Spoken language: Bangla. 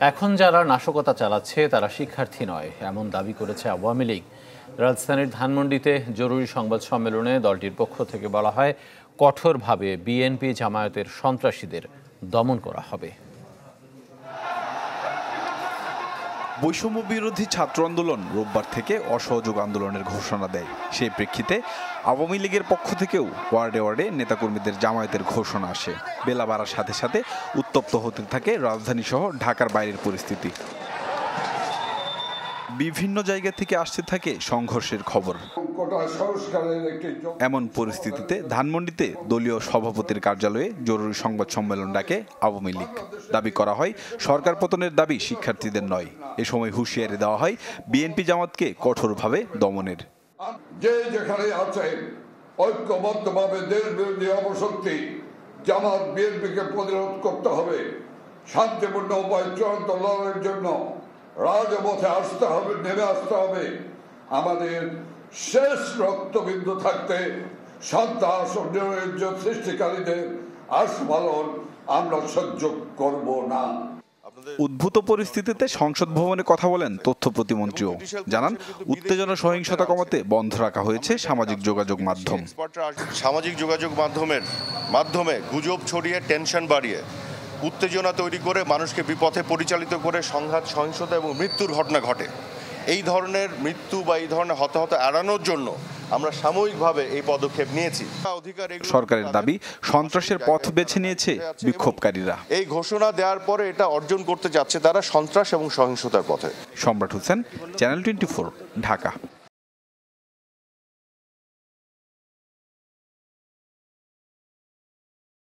এখন যারা নাশকতা চালাচ্ছে তারা শিক্ষার্থী নয়, এমন দাবি করেছে আওয়ামী লীগ। রাজধানীর ধানমন্ডিতে জরুরি সংবাদ সম্মেলনে দলটির পক্ষ থেকে বলা হয়, কঠোরভাবে বিএনপি জামায়াতের সন্ত্রাসীদের দমন করা হবে। বৈষম্য বিরোধী ছাত্র আন্দোলন রোববার থেকে অসহযোগ আন্দোলনের ঘোষণা দেয়। সেই প্রেক্ষিতে আওয়ামী লীগের পক্ষ থেকেও ওয়ার্ডে ওয়ার্ডে নেতাকর্মীদের জামায়াতের ঘোষণা আসে। বেলা বাড়ার সাথে সাথে উত্তপ্ত হতে থাকে রাজধানী সহ ঢাকার বাইরের পরিস্থিতি। বিভিন্ন জায়গা থেকে আসতে থাকে সংঘর্ষের খবর। এমন পরিস্থিতিতে ধানমন্ডিতে দলীয় সভাপতির কার্যালয়ে জরুরি সংবাদ সম্মেলন ডাকে আওয়ামী লীগ। দাবি করা হয়, সরকার পতনের দাবি শিক্ষার্থীদের নয়। এ সময় হুঁশিয়ারি দেওয়া হয় বিএনপি জামাতকে কঠোরভাবে দমনের। যে যেখানে আছে ঐক্যবদ্ধভাবে দেশ বিরোধী অপশক্তি জামাত বিএনপিকে প্রতিরোধ করতে হবে। শান্তিপূর্ণ উপায় চূড়ান্ত লড়াইয়ের জন্য রাজপথে আসতে হবে, নেমে আসতে হবে। আমাদের শেষ রক্তবিন্দু থাকতে সন্ত্রাস ও নৈরাজ্য সৃষ্টিকারীদের আস্ফালন আমরা সহ্য করব না। উদ্ভূত পরিস্থিতিতে সংসদ ভবনে কথা বলেন তথ্য প্রতিমন্ত্রীও। জানান, উত্তেজনা সহিংসতা কমাতে বন্ধ রাখা হয়েছে সামাজিক যোগাযোগ মাধ্যম। সামাজিক যোগাযোগ মাধ্যমে গুজব ছড়িয়ে টেনশন বাড়িয়ে উত্তেজনা তৈরি করে মানুষকে বিপথে পরিচালিত করে সংঘাত, সহিংসতা এবং মৃত্যুর ঘটনা ঘটে। এই ধরনের মৃত্যু বা এই ধরনের হতাহত এড়ানোর জন্য আমরা সাময়িকভাবে এই পদক্ষেপ নিয়েছি। সরকারের দাবি, সন্ত্রাসের পথ বেছে নিয়েছে বিক্ষোভকারীরা। এই ঘোষণা দেওয়ার পরে এটা অর্জন করতে যাচ্ছে তারা সন্ত্রাস এবং সহিংসতার পথে। সম্রাট হোসেন, চ্যানেল 24, ঢাকা।